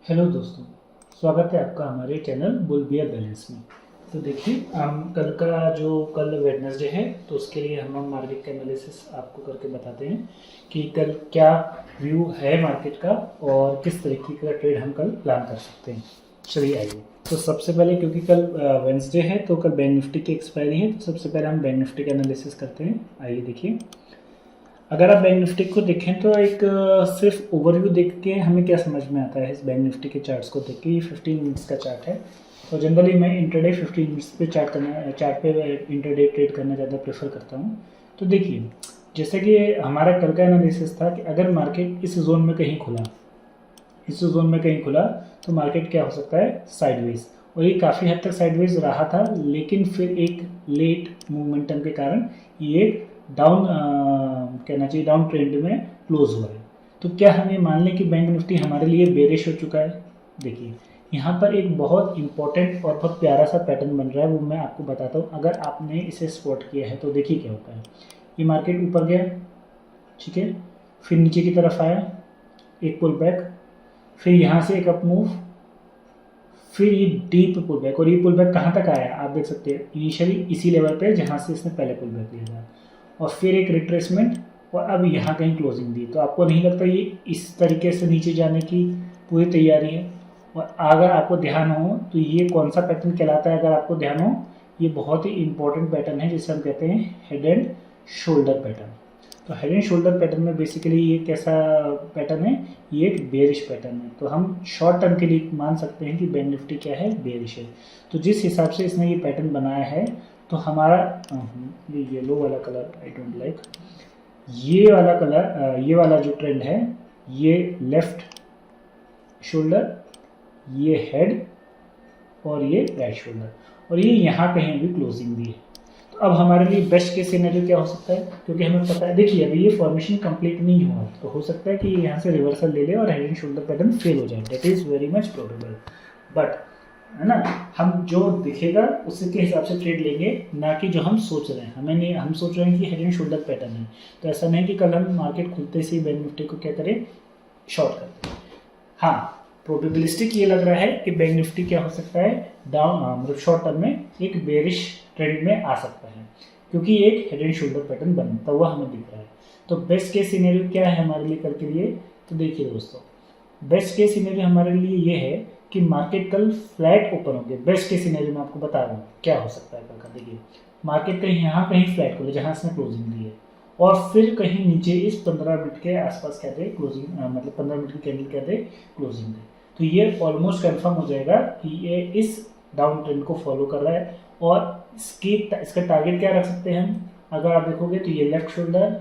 Hello दोस्तों, स्वागत है आपका हमारे चैनल बुलबियर बैलेंस में। तो देखिए, हम कल वेडनेसडे है तो उसके लिए हम मार्केट का एनालिसिस आपको करके बताते हैं कि कल क्या व्यू है मार्केट का और किस तरीके का ट्रेड हम कल प्लान कर सकते हैं। चलिए आइए। तो सबसे पहले, क्योंकि कल वेडनेसडे है तो कल बैंक निफ्टी की एक्सपायरी है, तो सबसे पहले हम बैंक निफ्टी का एनालिसिस करते हैं। आइए देखिए, अगर आप बैंक निफ्टी को देखें तो एक सिर्फ ओवरव्यू देख के हमें क्या समझ में आता है इस बैंक निफ्टी के चार्ट्स को देख के। ये 15 मिनट्स का चार्ट है, तो जनरली मैं इंटरडे 15 मिनट्स पे चार्ट पे इंटरडे ट्रेड करना ज़्यादा प्रेफर करता हूँ। तो देखिए, जैसे कि हमारा कल का एनालिसिस था कि अगर मार्केट इस जोन में कहीं खुला तो मार्केट क्या हो सकता है, साइडवेज। और ये काफ़ी हद तक साइडवेज रहा था, लेकिन फिर एक लेट मोमेंटम के कारण ये डाउन कहना चाहिए डाउन ट्रेंड में क्लोज हुआ है। तो क्या हम ये मान लें कि बैंक निफ्टी हमारे लिए बेरिश हो चुका है? देखिए, यहाँ पर एक बहुत इंपॉर्टेंट और बहुत प्यारा सा पैटर्न बन रहा है, वो मैं आपको बताता हूँ। अगर आपने इसे स्पॉट किया है तो देखिए क्या होता है। ये मार्केट ऊपर गया, ठीक है, फिर नीचे की तरफ आया, एक पुल बैक, फिर यहाँ से एक अप मूव, फिर ये डीप पुल बैक। और ये पुल बैक कहाँ तक आया आप देख सकते हैं, इनिशियली इसी लेवल पे जहाँ से इसने पहले पुल बैक लिया था, और फिर एक रिट्रेसमेंट, और अब यहाँ कहीं क्लोजिंग दी। तो आपको नहीं लगता ये इस तरीके से नीचे जाने की पूरी तैयारी है? और अगर आपको ध्यान हो तो ये कौन सा पैटर्न कहलाता है? अगर आपको ध्यान हो, ये बहुत ही इंपॉर्टेंट पैटर्न है जिसे हम कहते हैं हेड एंड शोल्डर पैटर्न। तो हेड एंड शोल्डर पैटर्न में बेसिकली ये कैसा पैटर्न है? ये एक बेरिश पैटर्न है। तो हम शॉर्ट टर्म के लिए मान सकते हैं कि बैंक निफ्टी क्या है, बेरिश है। तो जिस हिसाब से इसने ये पैटर्न बनाया है, तो हमारा ये येलो वाला कलर आई डोंट लाइक, ये वाला कलर, ये वाला जो ट्रेंड है, ये लेफ्ट शोल्डर, ये हेड, और ये राइट शोल्डर, और ये यहाँ कहीं भी क्लोजिंग दी है। तो अब हमारे लिए बेस्ट केस सिनेरियो क्या हो सकता है? क्योंकि हमें पता है, देखिए अभी ये फॉर्मेशन कंप्लीट नहीं हुआ, तो हो सकता है कि ये यहाँ से रिवर्सल ले ले और head and shoulder pattern fail हो जाए। That is very much probable, but है ना, हम जो दिखेगा उसी के हिसाब से ट्रेड लेंगे, ना कि जो हम सोच रहे हैं। हमें नहीं, हम सोच रहे हैं कि हेड एंड शोल्डर पैटर्न है, तो ऐसा नहीं कि कल हम मार्केट खुलते से बैंक निफ्टी को क्या करें, शॉर्ट कर दें। हाँ, प्रोबेबिलिस्टिक ये लग रहा है कि बैंक निफ्टी क्या हो सकता है, डाउन मतलब शॉर्ट टर्म में एक बेरिश ट्रेंड में आ सकता है, क्योंकि एक हेड एंड शोल्डर पैटर्न बनता हुआ हमें दिख रहा है। तो बेस्ट केस सिनेरियो क्या है हमारे लिए कल के लिए? तो देखिए दोस्तों, बेस्ट केस सिनेरियो हमारे लिए ये है कि मार्केट कल फ्लैट ओपन हो गया। बेस्ट केस सिनेरियो मैं आपको बता रहा हूँ क्या हो सकता है कल का। देखिए, मार्केट कहीं यहाँ कहीं फ्लैट खोले जहाँ इसने क्लोजिंग दी है, और फिर कहीं नीचे इस 15 मिनट के आसपास क्या दे क्लोजिंग, मतलब 15 मिनट की कैंडल क्या दे, क्लोजिंग दे। तो ये ऑलमोस्ट कंफर्म हो जाएगा कि ये इस डाउन ट्रेंड को फॉलो कर रहा है। और इसका टारगेट क्या रख सकते हैं हम? अगर आप देखोगे तो ये लेफ्ट शोल्डर,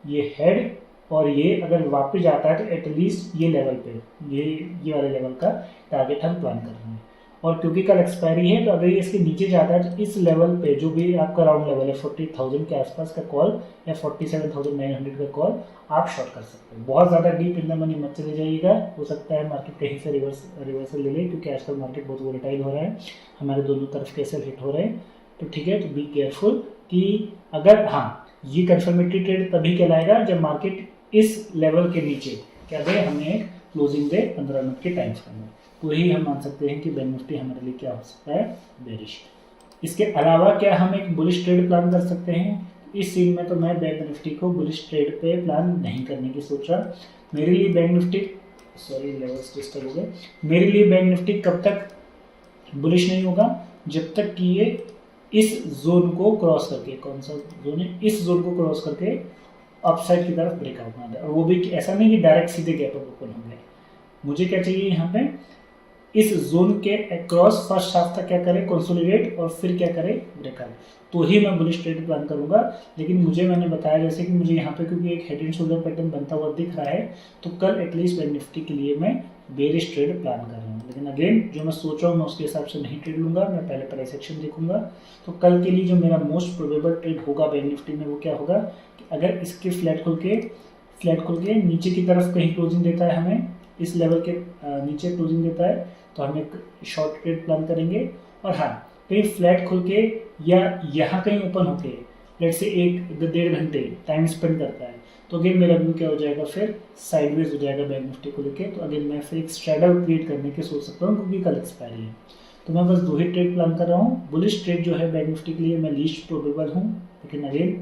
ये हेड, और ये अगर वापस जाता है तो एटलीस्ट ये लेवल पे, ये वाले लेवल का टारगेट हम प्लान कर रहे हैं। और क्योंकि कल एक्सपायरी है, तो अगर ये इसके नीचे जाता है तो इस लेवल पे जो भी आपका राउंड लेवल है 40,000 के आसपास का कॉल, या 47,900 का कॉल आप शॉर्ट कर सकते हैं। बहुत ज़्यादा डीप इन द मनी मत चले जाइएगा, हो सकता है मार्केट कहीं से रिवर्सल ले ले, क्योंकि आजकल मार्केट बहुत वोलेटाइल हो रहा है, हमारे दोनों तरफ कैसे हिट हो रहे हैं। तो ठीक है, तो बी केयरफुल कि अगर, हाँ, ये कंफर्मेटरी ट्रेड तभी कहलाएगा जब मार्केट इस लेवल के नीचे क्या दे, हमें क्लोजिंग दे 15 मिनट के टाइम फ्रेम में। तो ही हम मान सकते हैं कि बैंक निफ्टी हमारे लिए क्या हो सकता है, बेरिश। इसके अलावा क्या हम एक बुलिश ट्रेड प्लान कर सकते हैं? इस सीन में तो मैं बैंक निफ्टी को बुलिश ट्रेड पे प्लान नहीं करने की सोच रहा। मेरे लिए bank Nifty, sorry levels disturb हो गए, मेरे लिए बैंक निफ्टी कब तक बुलिश नहीं होगा? जब तक कि ये इस जोन को क्रॉस करके, कौन सा जोन है, इस जोन को क्रॉस करके अपसाइड की तरफ ब्रेकआउट ना दे। और वो भी ऐसा नहीं कि डायरेक्ट सीधे गैप अप ओपन हो गए। मुझे क्या चाहिए यहाँ पे, इस जोन के अक्रॉस फर्स्ट हाफ तक क्या करे, कंसोलिडेट, और फिर क्या करे, ब्रेकआउट। तो ही मैं बुलिश ट्रेड प्लान करूंगा। लेकिन मैंने बताया जैसे कि मुझे यहाँ पे क्योंकि एक हेड एंड शोल्डर पैटर्न बनता हुआ दिख रहा है, तो कल एटलीस्ट बैंक निफ्टी के लिए मैं बेरिश ट्रेड प्लान कर रहा हूँ। लेकिन अगेन जो मैं सोच रहा हूँ मैं उसके हिसाब से नहीं ट्रेड लूंगा, मैं पहले प्राइस एक्शन देखूंगा। तो कल के लिए जो मेरा मोस्ट प्रोबेबल ट्रेड होगा बैंक निफ्टी में, वो क्या होगा कि अगर इसके फ्लैट खुल के नीचे की तरफ कहीं क्लोजिंग देता है, हमें इस लेवल के नीचे क्लोजिंग देता है, तो हम एक शॉर्ट ट्रेड प्लान करेंगे। और हाँ, कहीं फ्लैट खुल के या यहाँ कहीं ओपन होके लेट से 1-1.5 घंटे टाइम स्पेंड करता है, तो अगेन मेरा व्यू क्या हो जाएगा, फिर साइडवेज हो जाएगा बैंक निफ्टी को लेके। तो अगेन मैं फिर एक स्ट्रैडल क्रिएट करने की सोच सकता हूँ, क्योंकि कल एक्सपायरी है। तो मैं बस 2 ही ट्रेड प्लान कर रहा हूँ। बुलिश ट्रेड जो है बैंक निफ्टी के लिए मैं लीस्ट प्रोबेबल हूँ, लेकिन अगेन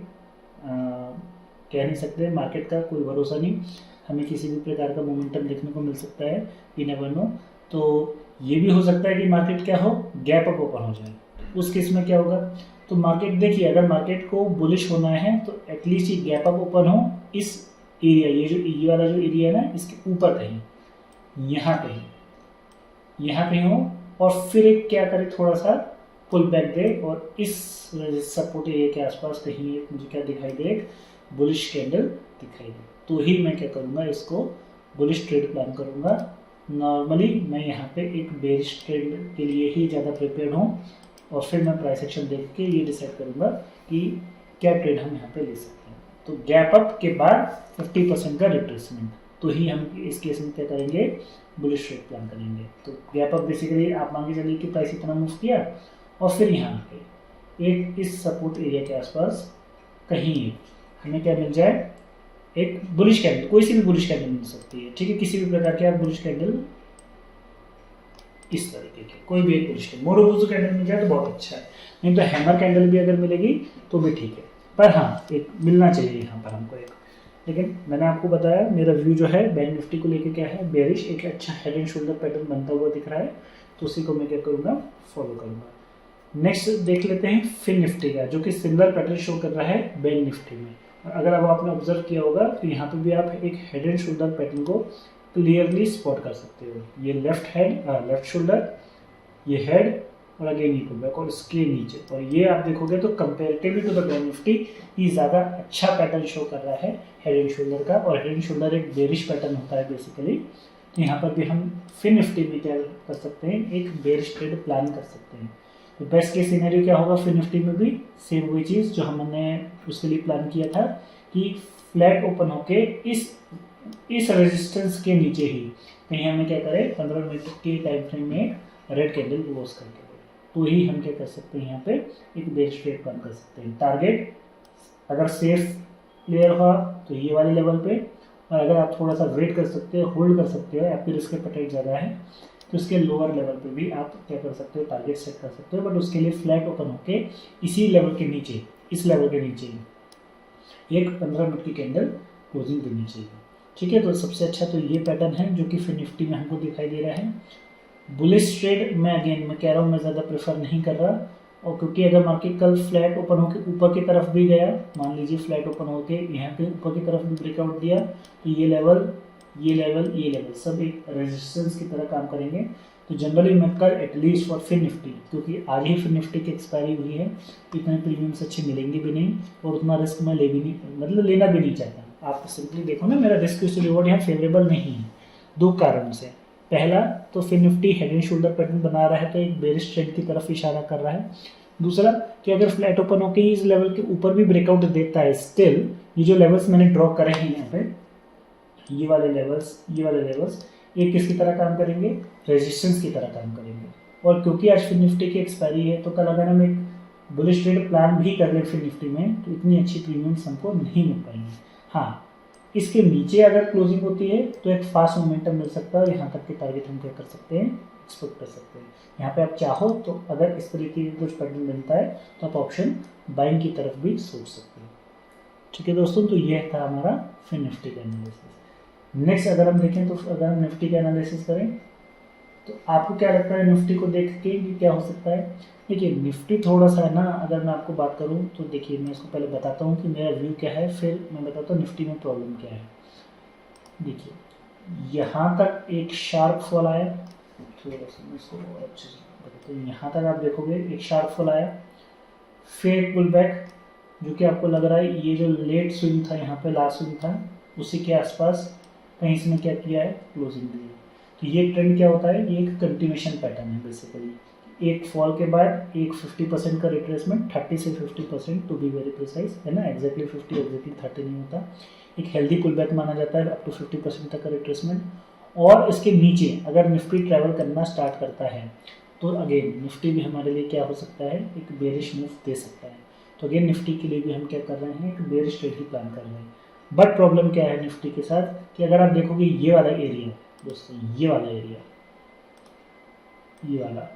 कह नहीं सकते, मार्केट का कोई भरोसा नहीं, हमें किसी भी प्रकार का मोमेंटम देखने को मिल सकता है, वी नेवर नो। तो ये भी हो सकता है कि मार्केट क्या हो, गैप अप ओपन हो जाए। उस केस में क्या होगा, तो मार्केट देखिए, अगर मार्केट को बुलिश होना है तो एटलीस्ट ये गैप अप ओपन हो इस एरिया, ये वाला जो एरिया है ना, इसके ऊपर कहीं, यहाँ कहीं हो, और फिर एक क्या करे, थोड़ा सा पुल बैक दे, और इस सपोर्ट एरिया के आसपास कहीं एक मुझे क्या दिखाई दे, एक बुलिश कैंडल दिखाई दे, तो ही मैं क्या करूँगा, इसको बुलिश ट्रेड प्लान करूँगा। नॉर्मली मैं यहाँ पे एक बेरिश ट्रेड के लिए ही ज़्यादा प्रिपेयर्ड हूँ, और फिर मैं प्राइस एक्शन देख के ये डिसाइड करूँगा कि क्या ट्रेड हम यहाँ पे ले सकते हैं। तो गैप अप के बाद 50% का रिट्रेसमेंट, तो ही हम इस केस में क्या करेंगे, बुलिश ट्रेड प्लान करेंगे। तो गैप अप बेसिकली आप मान के चलिए कि प्राइस इतना मूव किया, और फिर यहाँ पे एक इस सपोर्ट एरिया के आसपास कहीं हमें क्या मिल जाए, एक बुलिश कैंडल, कोई सी भी बुलिश कैंडल मिल सकती है, ठीक है, किसी भी प्रकार के आप बुलिश कैंडल, इस तरीके के कोई भी एक बुलिश कैंडल, मोरोबुजू कैंडल मिल जाए तो बहुत अच्छा है, नहीं तो हैमर कैंडल भी अगर मिलेगी तो भी ठीक है, पर हाँ एक मिलना चाहिए यहाँ पर हमको एक। लेकिन मैंने आपको बताया मेरा व्यू जो है बैंक निफ्टी को लेके क्या है, बेरिश, एक अच्छा हेड एंड शोल्डर पैटर्न बनता हुआ दिख रहा है, तो उसी को मैं क्या करूँगा, फॉलो करूँगा। नेक्स्ट देख लेते हैं फिन निफ्टी का, जो कि सिमिलर पैटर्न शो कर रहा है बैंक निफ्टी में। अगर अब आपने ऑब्जर्व किया होगा तो यहाँ पे भी आप एक हेड एंड शोल्डर पैटर्न को क्लियरली स्पॉट कर सकते हो। ये लेफ्ट शोल्डर, ये हेड, और अगेन ये पुल बैक, और इसके नीचे, और ये आप देखोगे तो comparatively to the bank Nifty ये ज़्यादा अच्छा पैटर्न शो कर रहा है हेड एंड शोल्डर का, और हेड एंड शोल्डर एक बेरिश पैटर्न होता है बेसिकली। तो यहाँ पर भी हम फिन निफ्टी में क्या कर सकते हैं, एक बेरिश ट्रेड प्लान कर सकते हैं। तो बेस्ट केस सिनेरियो क्या होगा फिन निफ्टी में भी, सेम वही चीज़ जो हमने उसके लिए प्लान किया था, कि फ्लैट ओपन होके इस रेजिस्टेंस के नीचे ही कहीं हमें क्या करें, 15 मिनट के टाइम फ्रेम में रेड कैंडल क्लोज करके, तो ही हम क्या कर सकते हैं, यहाँ पे एक बेरिश ट्रेड प्लान कर सकते हैं। टारगेट अगर सेफ क्लियर हुआ तो ये वाले लेवल पे, और अगर आप थोड़ा सा वेट कर सकते हो, होल्ड कर सकते हो, आपकी रिस्क एपेटाइट ज़्यादा है, तो उसके लोअर लेवल पे भी आप क्या कर सकते हो, टारगेट सेट कर सकते हो, बट उसके लिए फ्लैट ओपन होके इसी लेवल के नीचे, इस लेवल के नीचे एक 15 मिनट की कैंडल क्लोजिंग देनी चाहिए, ठीक है। तो सबसे अच्छा तो ये पैटर्न है जो कि फिर निफ्टी में हमको दिखाई दे रहा है। बुलिश ट्रेड मैं कह रहा हूँ, मैं ज़्यादा प्रेफर नहीं कर रहा, और क्योंकि अगर मार्केट कल फ्लैट ओपन होकर ऊपर की तरफ भी गया, मान लीजिए फ्लैट ओपन होकर यहाँ पे ऊपर की तरफ भी ब्रेकआउट दिया, तो ये लेवल सब एक रेजिस्टेंस की तरह काम करेंगे। तो जनरली मैं कल एटलीस्ट फॉर फिन निफ्टी, क्योंकि आज ही फिन निफ्टी की एक्सपायरी हुई है, इतने प्रीमियम्स अच्छे मिलेंगे भी नहीं, और उतना रिस्क मैं लेना भी नहीं चाहता। आप सिंपली देखो ना, मेरा रिस्क टू रिवॉर्ड यहाँ फेवरेबल नहीं है, 2 कारणों से। पहला तो fin Nifty head and shoulder pattern बना रहा है, तो एक बेरिश ट्रेंड की तरफ इशारा कर रहा है। दूसरा कि अगर फ्लैट ओपन होकर इस लेवल के ऊपर भी ब्रेकआउट देता है, स्टिल ये जो लेवल्स मैंने ड्रॉ करे हैं यहाँ पे, ये वाले लेवल्स ये किसकी तरह काम करेंगे, रेजिस्टेंस की तरह काम करेंगे। और क्योंकि आज फिन निफ्टी की एक्सपायरी है, तो कल अगर हम एक बुलिश ट्रेड प्लान भी कर लें फिन निफ्टी में, तो इतनी अच्छी प्रीमियम्स हमको नहीं मिल पाएंगे। हाँ, इसके नीचे अगर क्लोजिंग होती है तो एक फास्ट मोमेंटम मिल सकता है, और यहाँ तक के टारगेट हम क्या कर सकते हैं, एक्सपेक्ट कर सकते हैं। यहाँ पे आप चाहो तो अगर इस तरीके का कुछ पैटर्न बनता है तो आप ऑप्शन बाइंग की तरफ भी सोच सकते हैं, ठीक है दोस्तों। तो ये था हमारा फिन निफ्टी का एनालिसिस। नेक्स्ट अगर हम देखें, तो अगर हम निफ्टी का एनालिसिस करें, तो आपको क्या लगता है निफ्टी को देख के कि क्या हो सकता है। देखिए निफ्टी थोड़ा सा है ना, अगर मैं आपको बात करूं तो देखिए, मैं इसको पहले बताता हूं कि मेरा व्यू क्या है, फिर मैं बताता हूं निफ्टी में प्रॉब्लम क्या है। देखिए यहाँ तक एक शार्प फॉल आया, थोड़ा सा मैं इसको अच्छे से बताता हूँ। यहाँ तक आप देखोगे एक शार्प फॉल आया, फिर एक पुल बैक, जो कि आपको लग रहा है ये जो लेट स्विंग था, यहाँ पे लास्ट स्विंग था, उसी के आसपास कहीं इसने क्या किया है, क्लोजिंग दी है। तो ये ट्रेंड क्या होता है, ये एक कंटिन्यूएशन पैटर्न है बेसिकली। एक फॉल के बाद एक 50% का रिट्रेसमेंट, 30 से 50% टू बी वेरी प्रिसाइज, है ना, एग्जैक्टली 50 एग्जैक्टली 30 नहीं होता। एक हेल्दी पुल बैक माना जाता है अप टू 50% तक का रिट्रेसमेंट। और इसके नीचे अगर निफ्टी ट्रैवल करना स्टार्ट करता है, तो अगेन निफ्टी भी हमारे लिए क्या हो सकता है, एक बेरिश मूव दे सकता है। तो अगेन निफ्टी के लिए भी हम क्या कर रहे हैं, एक बेयरिश ट्रेड ही प्लान कर रहे हैं। बट प्रॉब्लम क्या है निफ्टी के साथ कि अगर आप देखोगे ये वाला एरिया दोस्तों, ये वाला एरिया, ये वाला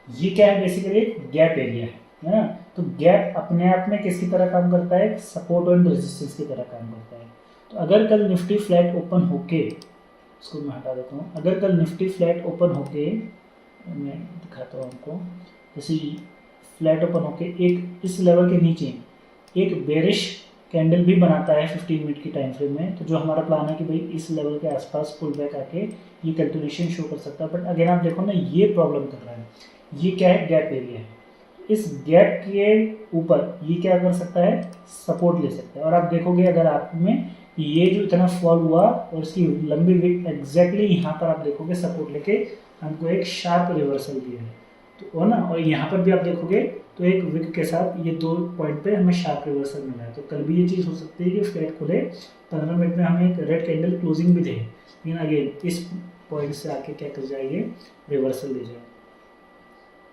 ये क्या है, बेसिकली गैप एरिया है ना। तो गैप अपने आप में किसकी तरह काम करता है, सपोर्ट एंड रेजिस्टेंस की तरह काम करता है। तो अगर कल निफ्टी फ्लैट ओपन होके, इसको मैं हटा देता हूँ, अगर कल निफ्टी फ्लैट ओपन होके, मैं दिखाता हूँ आपको, जैसे फ्लैट ओपन होके एक इस लेवल के नीचे एक बेरिश कैंडल भी बनाता है 15 मिनट की टाइम फ्रेम में, तो जो हमारा प्लान है कि भाई इस लेवल के आसपास पुल बैक आके ये कंटिन्यूशन शो कर सकता है। बट अगेन आप देखो ना, ये प्रॉब्लम कर रहा है, ये क्या है, गैप एरिया है। इस गैप के ऊपर ये क्या कर सकता है, सपोर्ट ले सकता है। और आप देखोगे अगर आप में ये जो इतना फॉल हुआ और इसकी लंबी विक एग्जैक्टली यहाँ पर आप देखोगे सपोर्ट लेके हमको एक शार्प रिवर्सल दिया है, तो ना। और यहाँ पर भी आप देखोगे तो एक विक के साथ ये 2 पॉइंट पे हमें शार्प रिवर्सल मिला है। तो कल भी ये चीज़ हो सकती है कि फ्लैट खुले 15 मिनट में हमें एक रेड कैंडल क्लोजिंग भी दे, लेकिन अगेन इस पॉइंट से आके क्या कर जाएंगे, रिवर्सल दे जाए।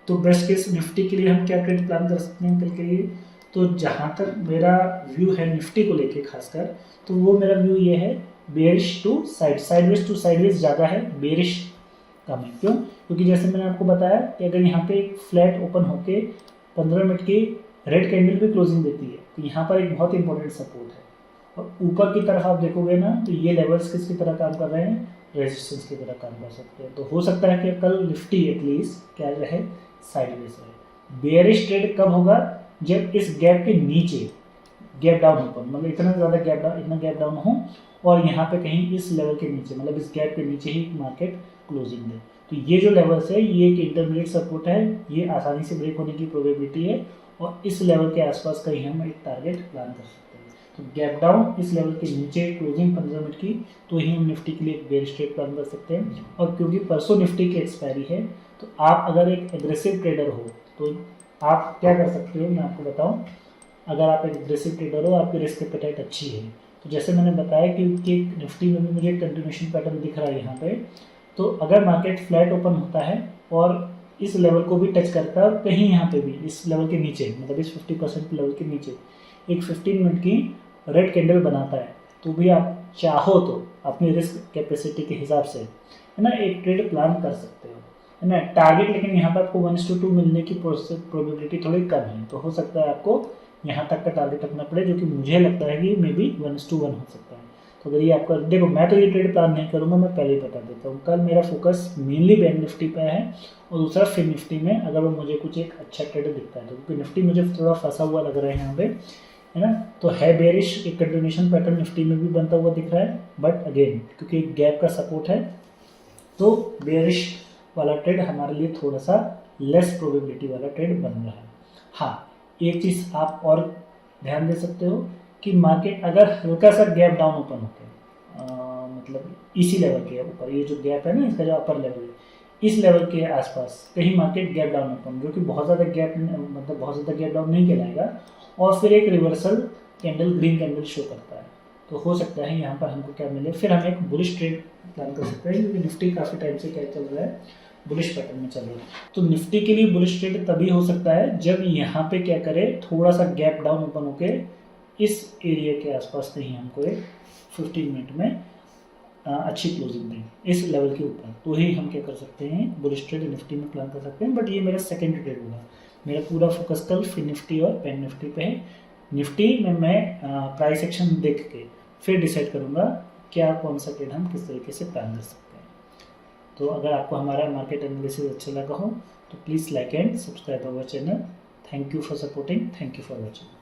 तो बेस्ट केस निफ्टी के लिए हम क्या ट्रेड प्लान कर सकते हैं कल के लिए, तो जहाँ तक मेरा व्यू है निफ्टी को लेके खासकर, तो वो मेरा व्यू ये है bearish to sideways to sideways ज़्यादा है, बेरिश कम है। क्यों? क्योंकि जैसे मैंने आपको बताया कि अगर यहाँ पे एक फ्लैट ओपन होके 15 मिनट की रेड कैंडल भी क्लोजिंग देती है, तो यहाँ पर एक बहुत इंपॉर्टेंट सपोर्ट है। और ऊपर की तरफ आप देखोगे ना, तो ये लेवल्स किसकी तरह काम कर रहे हैं, रेजिस्टेंस की तरह काम कर सकते हैं। तो हो सकता है कि कल निफ्टी एटलीस्ट क्या रहे, साइडवेज रहे। बेयरिश ट्रेड कब होगा, जब इस गैप के नीचे गैप डाउन ओपन, मतलब इतना ज़्यादा गैप डाउन हो और यहाँ पे कहीं इस लेवल के नीचे, मतलब इस गैप के नीचे ही मार्केट क्लोजिंग दे। तो ये जो लेवल्स है ये एक इंटरमीडिएट सपोर्ट है, ये आसानी से ब्रेक होने की प्रोबेबिलिटी है, और इस लेवल के आसपास कहीं हम एक टारगेट प्लान कर सकते हैं। तो गैप डाउन इस लेवल के नीचे क्लोजिंग 15 मिनट की, तो ही हम निफ्टी के लिए एक बेयरिश ट्रेड प्लान कर सकते हैं। और क्योंकि परसों निफ्टी की एक्सपायरी है, तो आप अगर एक एग्रेसिव ट्रेडर हो तो आप क्या कर सकते हो, मैं आपको बताऊं। अगर आप एक एग्रेसिव ट्रेडर हो, आपकी रिस्क एपेटाइट अच्छी है, तो जैसे मैंने बताया कि निफ्टी में भी मुझे कंटिन्यूशन पैटर्न दिख रहा है यहाँ पे। तो अगर मार्केट फ्लैट ओपन होता है और इस लेवल को भी टच करता है, और कहीं यहाँ पे भी इस लेवल के नीचे, मतलब इस 50% लेवल के नीचे एक 15 मिनट की रेड कैंडल बनाता है, तो भी आप चाहो तो अपनी रिस्क कैपेसिटी के हिसाब से, है ना, एक ट्रेड प्लान कर सकते हो, है ना। टारगेट लेकिन यहाँ पर आपको 1:2 मिलने की प्रोबेबिलिटी थोड़ी कम है, तो हो सकता है आपको यहाँ तक का टारगेट रखना पड़े, जो कि मुझे लगता है कि मे बी 1:1 हो सकता है। तो अगर ये आपका, देखो मैं तो ये ट्रेड प्लान नहीं करूँगा, मैं पहले ही बता देता हूँ। कल मेरा फोकस मेनली बैंक निफ्टी पे है, और दूसरा फिन निफ्टी में अगर वो मुझे कुछ एक अच्छा ट्रेड दिखता है, तो क्योंकि निफ्टी मुझे थोड़ा फंसा हुआ लग रहा है यहाँ पे, है ना। तो है बेरिश, एक कंटिन्यूशन पैटर्न निफ्टी में भी बनता हुआ दिख रहा है, बट अगेन क्योंकि गैप का सपोर्ट है, तो बेरिश वाला ट्रेड हमारे लिए थोड़ा सा लेस प्रोबेबिलिटी वाला ट्रेड बन रहा है। हाँ, एक चीज़ आप और ध्यान दे सकते हो कि मार्केट अगर हल्का सा गैप डाउन ओपन होते हैं, मतलब इसी लेवल के ऊपर, ये जो गैप है ना, इसका जो अपर लेवल है, इस लेवल के आसपास कहीं मार्केट गैप डाउन ओपन, जो कि बहुत ज़्यादा गैप, मतलब बहुत ज़्यादा गैप डाउन नहीं कहलाएगा, और फिर एक reversal candle, green candle show करता है, तो हो सकता है यहाँ पर हमको क्या मिले, फिर हम एक बुलिश ट्रेड प्लान कर सकते हैं, क्योंकि निफ्टी काफ़ी टाइम से क्या चल रहा है, बुलिश पैटर्न में चल रहा है। तो निफ्टी के लिए बुलिश ट्रेड तभी हो सकता है जब यहाँ पे क्या करे, थोड़ा सा गैप डाउन ओपन होके इस एरिया के आसपास कहीं हमको एक 15 मिनट में अच्छी क्लोजिंग दें इस लेवल के ऊपर, तो ही हम क्या कर सकते हैं, बुलिश ट्रेड निफ्टी में प्लान कर सकते हैं। बट ये मेरा सेकेंड ट्रेड होगा, मेरा पूरा फोकस कल फिन निफ्टी और बैंक निफ्टी पे है। निफ्टी में मैं प्राइस एक्शन देख के फिर डिसाइड करूँगा क्या कौन सा ट्रेड हम किस तरीके से प्लान कर सकते हैं। तो अगर आपको हमारा मार्केट एनालिसिस अच्छा लगा हो तो please like and subscribe our channel. Thank you for supporting, thank you for watching.